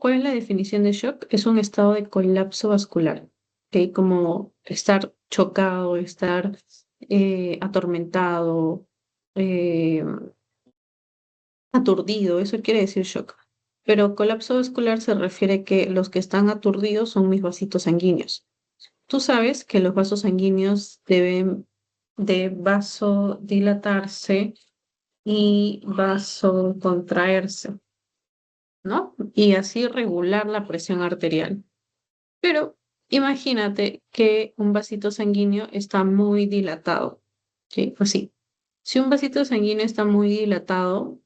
¿Cuál es la definición de shock? Es un estado de colapso vascular, ¿ok? Como estar chocado, estar atormentado, eh, aturdido, eso quiere decir shock. Pero colapso vascular se refiere que los que están aturdidos son mis vasitos sanguíneos. Tú sabes que los vasos sanguíneos deben de vasodilatarse y vasocontraerse, ¿no? Y así regular la presión arterial. Pero imagínate que un vasito sanguíneo está muy dilatado, ¿sí? Así. Si un vasito sanguíneo está muy dilatado,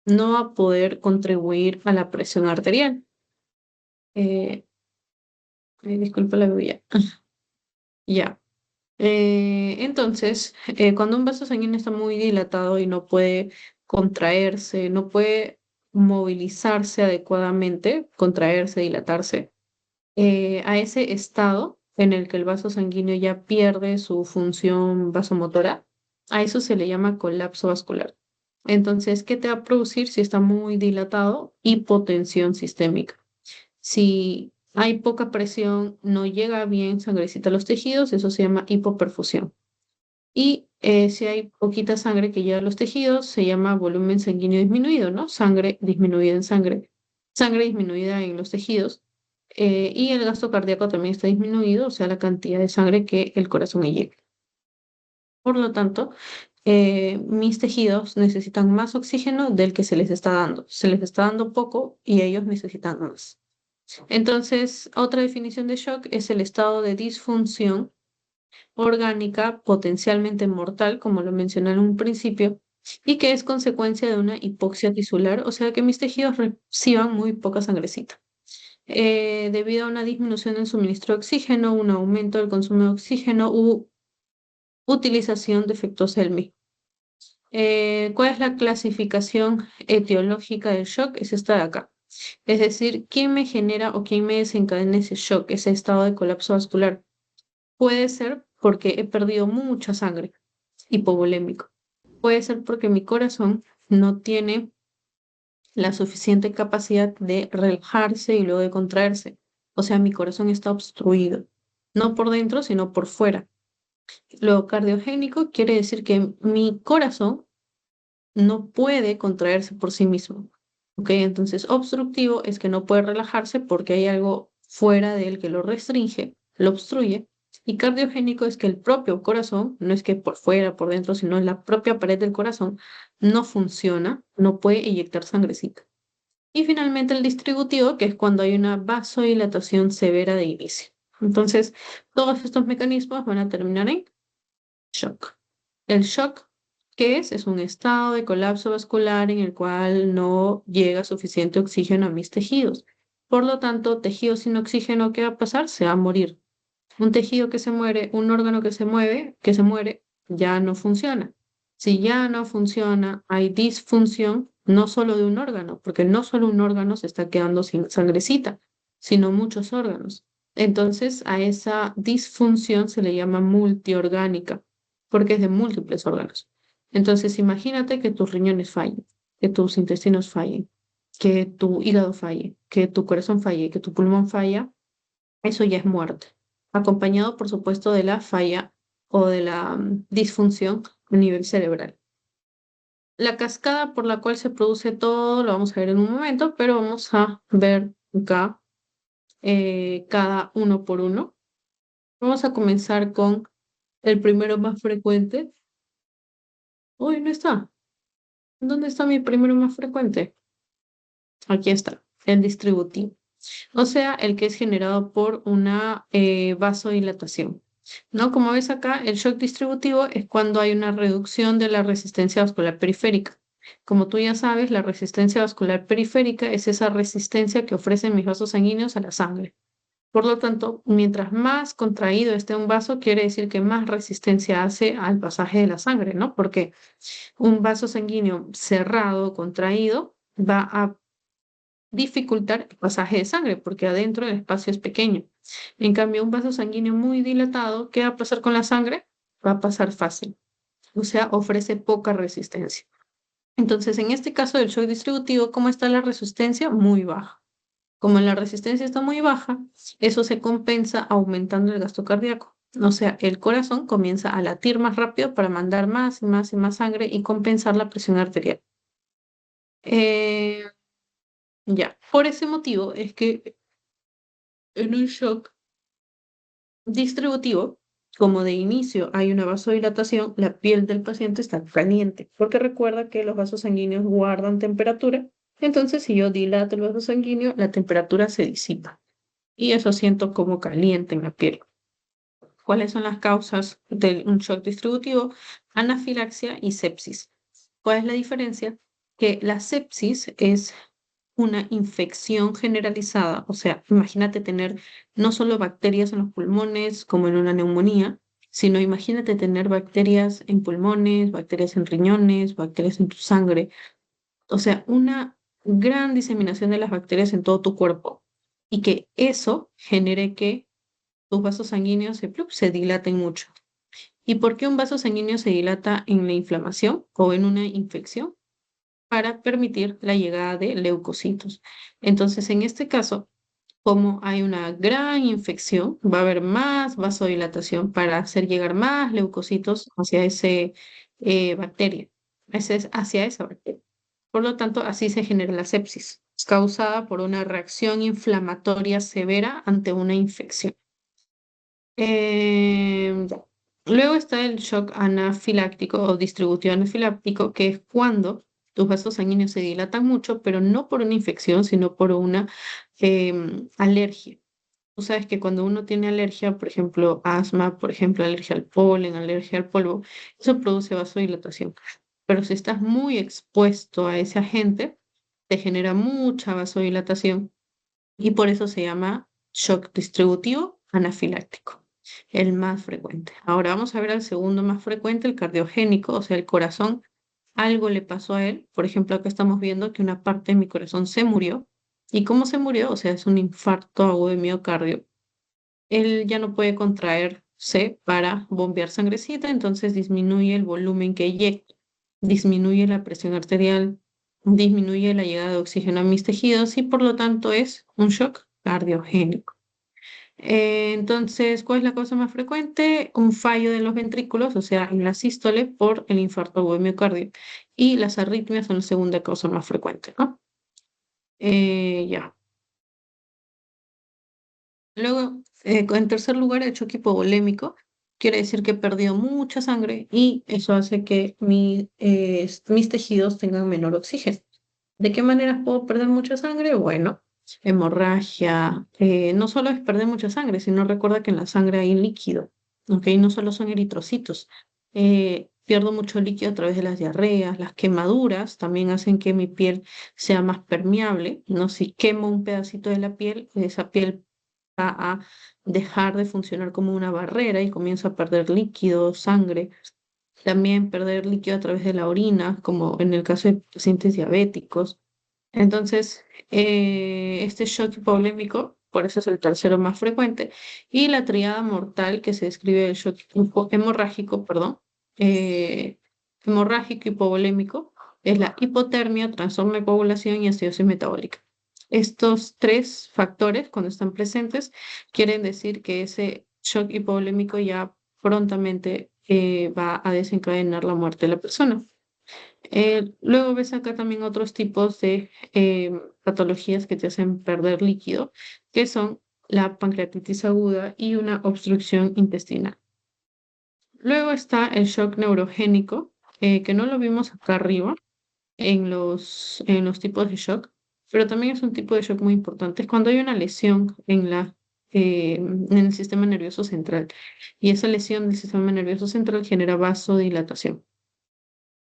no va a poder contribuir a la presión arterial. Eh, disculpa la bulla. Ya. Entonces, cuando un vaso sanguíneo está muy dilatado y no puede contraerse, no puede movilizarse adecuadamente, contraerse, dilatarse, a ese estado en el que el vaso sanguíneo ya pierde su función vasomotora, a eso se le llama colapso vascular. Entonces, ¿qué te va a producir si está muy dilatado? Hipotensión sistémica. Si hay poca presión, no llega bien sangrecita a los tejidos, eso se llama hipoperfusión. Y si hay poquita sangre que llega a los tejidos, se llama volumen sanguíneo disminuido, ¿no? Sangre disminuida en sangre, sangre disminuida en los tejidos. Y el gasto cardíaco también está disminuido, o sea, la cantidad de sangre que el corazón eyecta. Por lo tanto, mis tejidos necesitan más oxígeno del que se les está dando. Se les está dando poco y ellos necesitan más. Entonces, otra definición de shock es el estado de disfunción orgánica potencialmente mortal, como lo mencioné en un principio, y que es consecuencia de una hipoxia tisular, o sea que mis tejidos reciban muy poca sangrecita. Debido a una disminución en suministro de oxígeno, un aumento del consumo de oxígeno u utilización defectuosa del mismo. ¿Cuál es la clasificación etiológica del shock? Es esta de acá. Es decir, ¿quién me genera o quién me desencadena ese shock, ese estado de colapso vascular? Puede ser porque he perdido mucha sangre, hipovolémico. Puede ser porque mi corazón no tiene la suficiente capacidad de relajarse y luego de contraerse. O sea, mi corazón está obstruido, no por dentro, sino por fuera. Luego, cardiogénico quiere decir que mi corazón no puede contraerse por sí mismo. ¿Ok? Entonces, obstructivo es que no puede relajarse porque hay algo fuera de él que lo restringe, lo obstruye. Y cardiogénico es que el propio corazón, no es que por fuera, por dentro, sino la propia pared del corazón, no funciona, no puede eyectar sangrecita. Y finalmente el distributivo, que es cuando hay una vasodilatación severa de inicio. Entonces, todos estos mecanismos van a terminar en shock. El shock, ¿qué es? Es un estado de colapso vascular en el cual no llega suficiente oxígeno a mis tejidos. Por lo tanto, tejido sin oxígeno, ¿qué va a pasar? Se va a morir. Un tejido que se muere, un órgano que se mueve, que se muere, ya no funciona. Si ya no funciona, hay disfunción no solo de un órgano, porque no solo un órgano se está quedando sin sangrecita, sino muchos órganos. Entonces, a esa disfunción se le llama multiorgánica, porque es de múltiples órganos. Entonces, imagínate que tus riñones fallen, que tus intestinos fallen, que tu hígado falle, que tu corazón falle, que tu pulmón falla, eso ya es muerte, acompañado, por supuesto, de la falla o de la disfunción a nivel cerebral. La cascada por la cual se produce todo lo vamos a ver en un momento, pero vamos a ver acá cada uno por uno. Vamos a comenzar con el primero más frecuente. Uy, no está. ¿Dónde está mi primero más frecuente? Aquí está, el distributivo. O sea, el que es generado por una vasodilatación. ¿No? Como ves acá, el shock distributivo es cuando hay una reducción de la resistencia vascular periférica. Como tú ya sabes, la resistencia vascular periférica es esa resistencia que ofrecen mis vasos sanguíneos a la sangre. Por lo tanto, mientras más contraído esté un vaso, quiere decir que más resistencia hace al pasaje de la sangre, ¿no? Porque un vaso sanguíneo cerrado, contraído, va a dificultar el pasaje de sangre, porque adentro el espacio es pequeño. En cambio, un vaso sanguíneo muy dilatado, ¿qué va a pasar con la sangre? Va a pasar fácil, o sea, ofrece poca resistencia. Entonces, en este caso del shock distributivo, ¿cómo está la resistencia? Muy baja. Como la resistencia está muy baja, eso se compensa aumentando el gasto cardíaco. O sea, el corazón comienza a latir más rápido para mandar más y más y más sangre y compensar la presión arterial. Eh, ya, por ese motivo es que en un shock distributivo, como de inicio hay una vasodilatación, la piel del paciente está caliente, porque recuerda que los vasos sanguíneos guardan temperatura. Entonces, si yo dilato el vaso sanguíneo, la temperatura se disipa y eso siento como caliente en la piel. ¿Cuáles son las causas de un shock distributivo? Anafilaxia y sepsis. ¿Cuál es la diferencia? Que la sepsis es una infección generalizada, o sea, imagínate tener no solo bacterias en los pulmones como en una neumonía, sino imagínate tener bacterias en pulmones, bacterias en riñones, bacterias en tu sangre, o sea, una gran diseminación de las bacterias en todo tu cuerpo y que eso genere que tus vasos sanguíneos se dilaten mucho. ¿Y por qué un vaso sanguíneo se dilata en la inflamación o en una infección? Para permitir la llegada de leucocitos. Entonces, en este caso, como hay una gran infección, va a haber más vasodilatación para hacer llegar más leucocitos hacia ese bacteria, hacia esa bacteria. Por lo tanto, así se genera la sepsis, causada por una reacción inflamatoria severa ante una infección. Ya. Luego está el shock anafiláctico o distributivo anafiláctico, que es cuando tus vasos sanguíneos se dilatan mucho, pero no por una infección, sino por una alergia. Tú sabes que cuando uno tiene alergia, por ejemplo, asma, por ejemplo, alergia al polen, alergia al polvo, eso produce vasodilatación. Pero si estás muy expuesto a ese agente, te genera mucha vasodilatación y por eso se llama shock distributivo anafiláctico, el más frecuente. Ahora vamos a ver al segundo más frecuente, el cardiogénico, o sea, el corazón. Algo le pasó a él. Por ejemplo, acá estamos viendo que una parte de mi corazón se murió. ¿Y cómo se murió? O sea, es un infarto agudo de miocardio. Él ya no puede contraerse para bombear sangrecita, entonces disminuye el volumen que eyecta, disminuye la presión arterial, disminuye la llegada de oxígeno a mis tejidos y por lo tanto es un shock cardiogénico. Entonces, ¿cuál es la causa más frecuente? Un fallo de los ventrículos, o sea, en la sístole por el infarto agudo de miocardio. Y las arritmias son la segunda causa más frecuente, ¿no? Ya. Luego, en tercer lugar, el choque hipovolémico. Quiere decir que he perdido mucha sangre y eso hace que mis tejidos tengan menor oxígeno. ¿De qué maneras puedo perder mucha sangre? Bueno, hemorragia. No solo es perder mucha sangre, sino recuerda que en la sangre hay líquido, ¿ok? No solo son eritrocitos. Pierdo mucho líquido a través de las diarreas, las quemaduras también hacen que mi piel sea más permeable, ¿no? Si quemo un pedacito de la piel, esa piel va a dejar de funcionar como una barrera y comienzo a perder líquido, sangre. También perder líquido a través de la orina, como en el caso de pacientes diabéticos. Entonces, este shock hipovolémico, por eso es el tercero más frecuente, y la triada mortal que se describe el shock hemorrágico, perdón, eh, hemorrágico hipovolémico, es la hipotermia, trastorno de coagulación y acidosis metabólica. Estos tres factores, cuando están presentes, quieren decir que ese shock hipovolémico ya prontamente va a desencadenar la muerte de la persona. Luego ves acá también otros tipos de patologías que te hacen perder líquido, que son la pancreatitis aguda y una obstrucción intestinal. Luego está el shock neurogénico, que no lo vimos acá arriba en los tipos de shock, pero también es un tipo de shock muy importante. Es cuando hay una lesión en el sistema nervioso central y esa lesión del sistema nervioso central genera vasodilatación.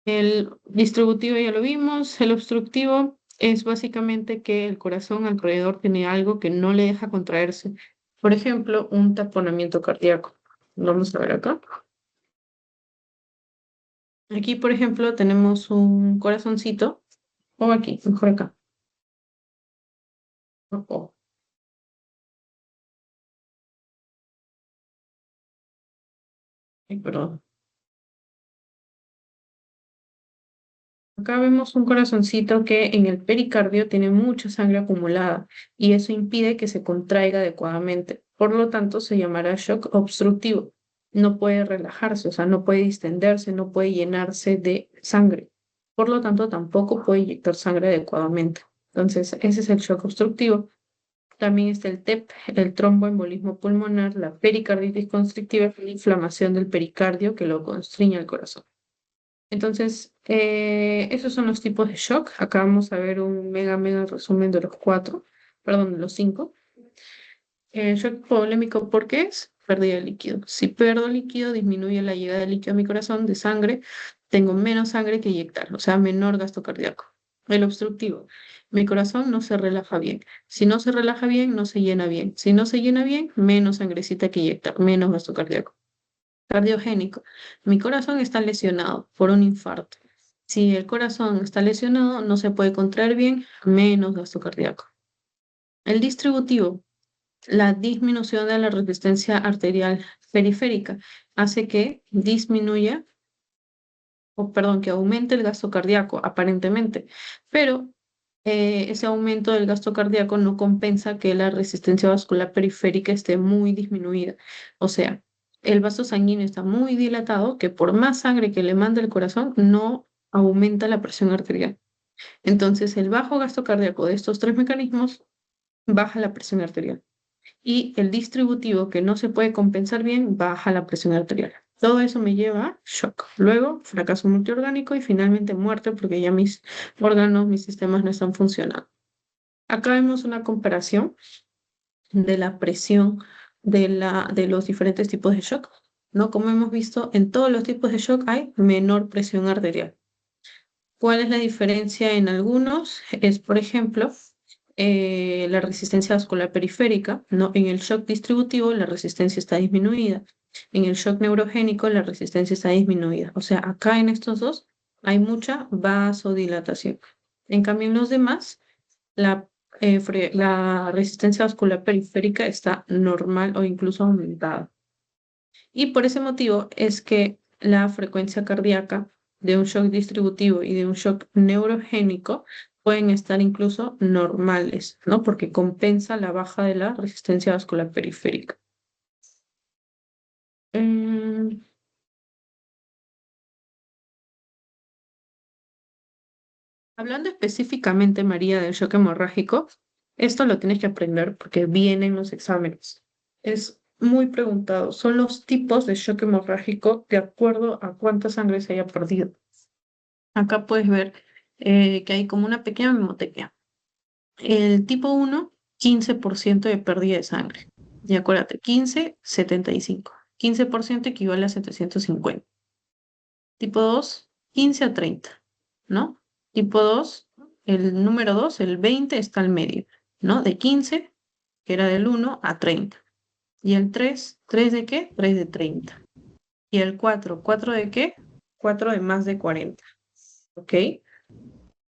El distributivo ya lo vimos, el obstructivo es básicamente que el corazón alrededor tiene algo que no le deja contraerse. Por ejemplo, un taponamiento cardíaco. Vamos a ver acá. Aquí, por ejemplo, tenemos un corazoncito, o aquí, mejor acá. Oh, ay, perdón. Acá vemos un corazoncito que en el pericardio tiene mucha sangre acumulada y eso impide que se contraiga adecuadamente. Por lo tanto, se llamará shock obstructivo. No puede relajarse, o sea, no puede distenderse, no puede llenarse de sangre. Por lo tanto, tampoco puede inyectar sangre adecuadamente. Entonces, ese es el shock obstructivo. También está el TEP, el tromboembolismo pulmonar, la pericarditis constrictiva, la inflamación del pericardio que lo constriñe al corazón. Entonces, esos son los tipos de shock. Acá vamos a ver un mega resumen de los cuatro, perdón, de los cinco. El shock hipovolémico, ¿por qué es? Pérdida de líquido. Si pierdo líquido, disminuye la llegada de líquido a mi corazón, de sangre, tengo menos sangre que inyectar, o sea, menor gasto cardíaco. El obstructivo, mi corazón no se relaja bien. Si no se relaja bien, no se llena bien. Si no se llena bien, menos sangrecita que inyectar, menos gasto cardíaco. Cardiogénico, mi corazón está lesionado por un infarto. Si el corazón está lesionado, no se puede contraer bien, menos gasto cardíaco. El distributivo, la disminución de la resistencia arterial periférica hace que disminuya, o perdón, que aumente el gasto cardíaco, aparentemente, pero ese aumento del gasto cardíaco no compensa que la resistencia vascular periférica esté muy disminuida. O sea, el vaso sanguíneo está muy dilatado, que por más sangre que le mande el corazón, no aumenta la presión arterial. Entonces, el bajo gasto cardíaco de estos tres mecanismos baja la presión arterial y el distributivo que no se puede compensar bien baja la presión arterial. Todo eso me lleva a shock. Luego, fracaso multiorgánico y finalmente muerte porque ya mis órganos, mis sistemas no están funcionando. Acá vemos una comparación de la presión de los diferentes tipos de shock, ¿no? Como hemos visto, en todos los tipos de shock hay menor presión arterial. ¿Cuál es la diferencia en algunos? Es, por ejemplo, la resistencia vascular periférica, ¿no? En el shock distributivo la resistencia está disminuida. En el shock neurogénico la resistencia está disminuida. O sea, acá en estos dos hay mucha vasodilatación. En cambio, en los demás, la, la resistencia vascular periférica está normal o incluso aumentada. Y por ese motivo es que la frecuencia cardíaca de un shock distributivo y de un shock neurogénico pueden estar incluso normales, ¿no? Porque compensa la baja de la resistencia vascular periférica. Mm, Hablando específicamente, María, del shock hemorrágico, esto lo tienes que aprender porque viene en los exámenes. Es muy preguntado. Son los tipos de shock hemorrágico de acuerdo a cuánta sangre se haya perdido. Acá puedes ver que hay como una pequeña mnemotecnia. El tipo 1, 15% de pérdida de sangre. Y acuérdate, 15, 75. 15% equivale a 750. Tipo 2, 15 a 30, ¿no? Tipo 2, el número 2, el 20 está al medio, ¿no? De 15, que era del 1, a 30. Y el 3, ¿3 de qué? 3 de 30. Y el 4, ¿4 de qué? 4 de más de 40. ¿Ok?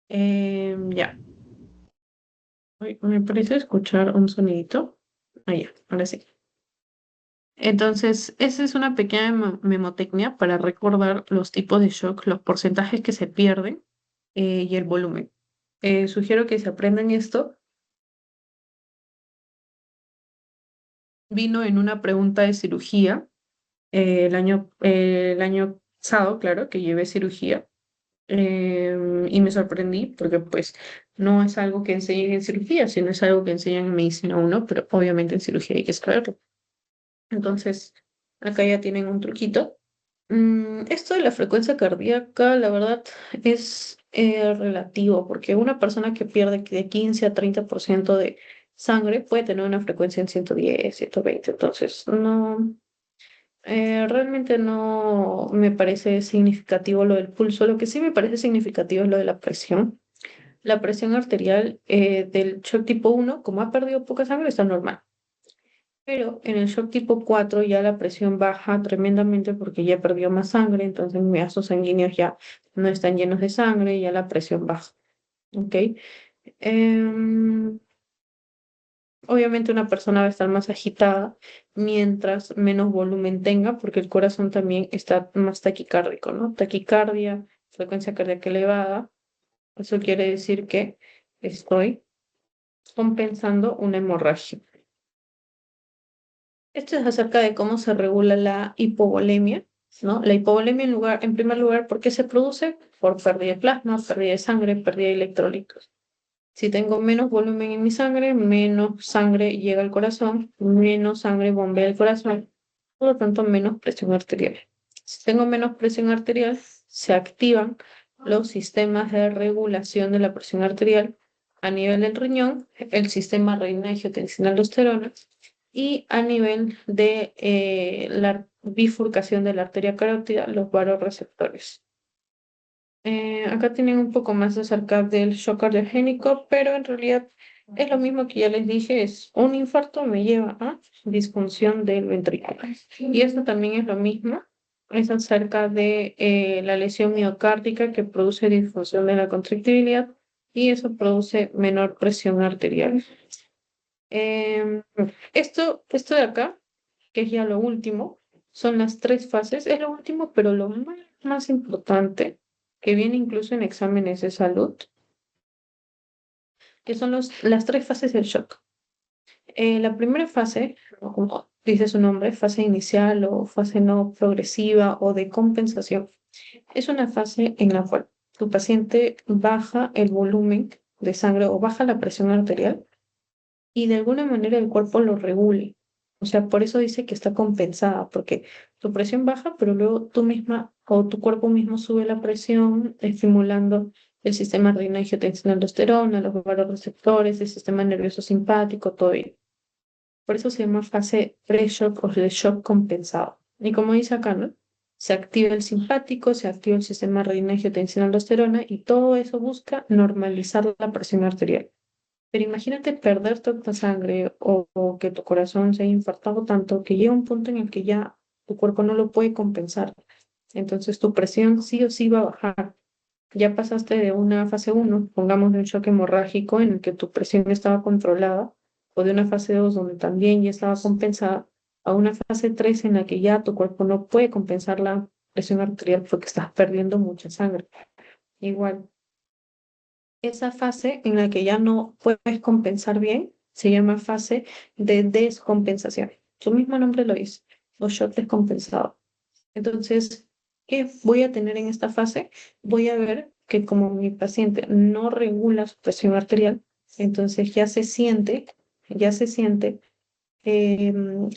Ya. Uy, me parece escuchar un sonidito. Ah, ya, ahora sí. Entonces, esa es una pequeña memotecnia para recordar los tipos de shock, los porcentajes que se pierden y el volumen. Sugiero que se aprendan esto. Vino en una pregunta de cirugía el año pasado, claro, que llevé cirugía. Y me sorprendí porque pues no es algo que enseñen en cirugía, sino es algo que enseñan en medicina uno, pero obviamente en cirugía hay que saberlo. Entonces, acá ya tienen un truquito. Esto de la frecuencia cardíaca, la verdad, es relativo, porque una persona que pierde de 15 a 30% de sangre puede tener una frecuencia en 110, 120. Entonces, no, realmente no me parece significativo lo del pulso. Lo que sí me parece significativo es lo de la presión. La presión arterial del shock tipo 1, como ha perdido poca sangre, está normal. Pero en el shock tipo 4 ya la presión baja tremendamente porque ya perdió más sangre, entonces mis vasos sanguíneos ya no están llenos de sangre, ya la presión baja. ¿Ok? Em, Obviamente una persona va a estar más agitada mientras menos volumen tenga porque el corazón también está más taquicárdico, ¿no? Taquicardia, frecuencia cardíaca elevada Eso quiere decir que estoy compensando una hemorragia. Esto es acerca de cómo se regula la hipovolemia, ¿no? La hipovolemia en primer lugar, ¿por qué se produce? Por pérdida de plasma, pérdida de sangre, pérdida de electrolitos. Si tengo menos volumen en mi sangre, menos sangre llega al corazón, menos sangre bombea al corazón, por lo tanto, menos presión arterial. Si tengo menos presión arterial, se activan los sistemas de regulación de la presión arterial a nivel del riñón, el sistema renina-angiotensina-aldosterona, y a nivel de la bifurcación de la arteria carótida, los varoreceptores. Acá tienen un poco más acerca del shock cardiogénico, pero en realidad es lo mismo que ya les dije, es un infarto me lleva a disfunción del ventrículo. Y esto también es lo mismo, es acerca de la lesión miocárdica que produce disfunción de la contractibilidad y eso produce menor presión arterial. Em, esto de acá, que es ya lo último, son las tres fases, es lo último, pero lo más importante, que viene incluso en exámenes de salud, que son las tres fases del shock. La primera fase, ¿no? Como dice su nombre, fase inicial o fase no progresiva o de compensación, es una fase en la cual tu paciente baja el volumen de sangre o baja la presión arterial y de alguna manera el cuerpo lo regule. O sea, por eso dice que está compensada, porque tu presión baja, pero luego tú misma o tu cuerpo mismo sube la presión, estimulando el sistema renina-angiotensina-aldosterona, los vasoreceptores, el sistema nervioso simpático, todo ello. Por eso se llama fase pre-shock o de shock compensado. Y como dice acá, ¿no? Se activa el simpático, se activa el sistema renina-angiotensina-aldosterona y todo eso busca normalizar la presión arterial. Pero imagínate perder tanta sangre o que tu corazón se haya infartado tanto que llega un punto en el que ya tu cuerpo no lo puede compensar. Entonces tu presión sí o sí va a bajar. Ya pasaste de una fase uno, pongamos de un shock hemorrágico en el que tu presión estaba controlada, o de una fase 2 donde también ya estaba compensada, a una fase 3 en la que ya tu cuerpo no puede compensar la presión arterial porque estás perdiendo mucha sangre. Igual. Esa fase en la que ya no puedes compensar bien se llama fase de descompensación. Su mismo nombre lo dice, o shock descompensado. Entonces, ¿qué voy a tener en esta fase? Voy a ver que como mi paciente no regula su presión arterial, entonces ya se siente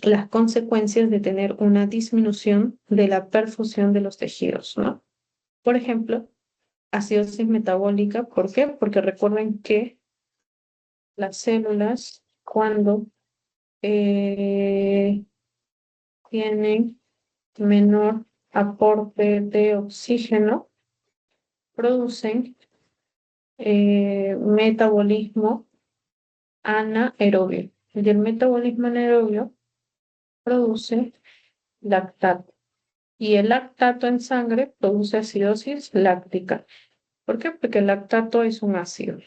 las consecuencias de tener una disminución de la perfusión de los tejidos, ¿no? Por ejemplo, acidosis metabólica. ¿Por qué? Porque recuerden que las células, cuando eh, tienen menor aporte de oxígeno, producen metabolismo anaerobio. Y el metabolismo anaerobio produce lactato. Y el lactato en sangre produce acidosis láctica. ¿Por qué? Porque el lactato es un ácido.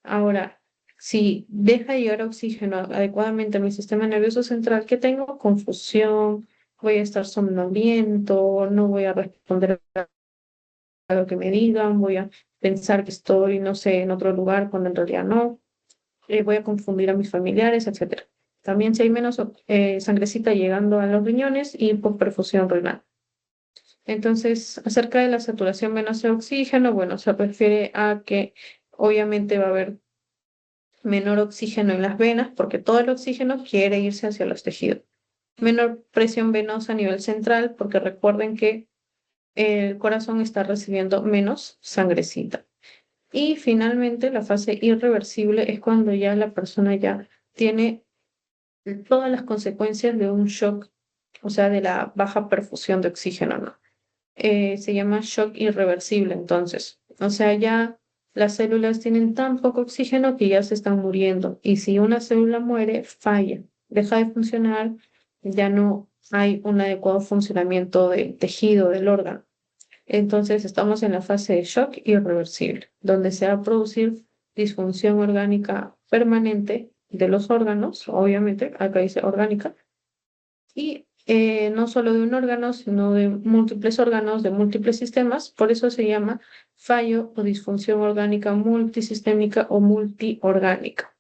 Ahora, si deja llegar oxígeno adecuadamente a mi sistema nervioso central, ¿qué tengo? Confusión, voy a estar somnoliento, no voy a responder a lo que me digan, voy a pensar que estoy, no sé, en otro lugar cuando en realidad no, voy a confundir a mis familiares, etcétera. También si hay menos sangrecita llegando a los riñones y por perfusión renal. Entonces, acerca de la saturación venosa de oxígeno, bueno, se refiere a que obviamente va a haber menor oxígeno en las venas porque todo el oxígeno quiere irse hacia los tejidos. Menor presión venosa a nivel central porque recuerden que el corazón está recibiendo menos sangrecita. Y finalmente la fase irreversible es cuando ya la persona ya tiene todas las consecuencias de un shock, o sea, de la baja perfusión de oxígeno, ¿no? Se llama shock irreversible entonces. O sea, ya las células tienen tan poco oxígeno que ya se están muriendo. Y si una célula muere, falla, deja de funcionar, ya no hay un adecuado funcionamiento del tejido, del órgano. Entonces estamos en la fase de shock irreversible, donde se va a producir disfunción orgánica permanente de los órganos, obviamente, acá dice orgánica, y no solo de un órgano, sino de múltiples órganos, de múltiples sistemas. Por eso se llama fallo o disfunción orgánica multisistémica o multiorgánica.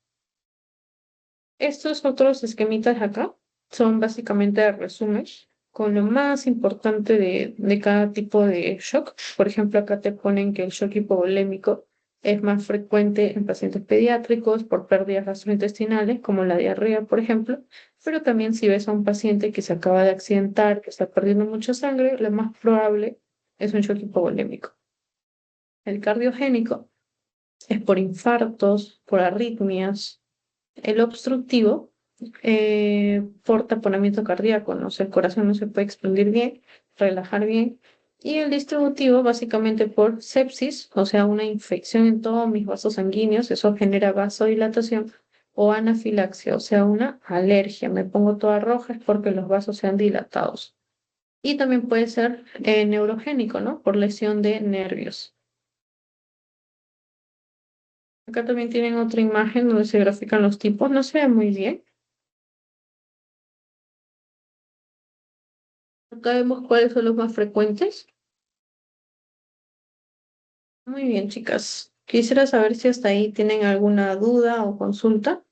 Estos otros esquemitas de acá son básicamente resumen con lo más importante de cada tipo de shock. Por ejemplo, acá te ponen que el shock hipovolémico es más frecuente en pacientes pediátricos por pérdidas gastrointestinales, como la diarrea, por ejemplo, pero también si ves a un paciente que se acaba de accidentar, que está perdiendo mucha sangre, lo más probable es un shock hipovolémico. El cardiogénico es por infartos, por arritmias. El obstructivo, por taponamiento cardíaco, ¿no? O sea, el corazón no se puede expandir bien, relajar bien. Y el distributivo, básicamente por sepsis, o sea, una infección en todos mis vasos sanguíneos, eso genera vasodilatación, o anafilaxia, o sea, una alergia. Me pongo toda roja es porque los vasos se han dilatados. Y también puede ser neurogénico, ¿no? Por lesión de nervios. Acá también tienen otra imagen donde se grafican los tipos. No se ve muy bien. Acá vemos cuáles son los más frecuentes. Muy bien, chicas. Quisiera saber si hasta ahí tienen alguna duda o consulta.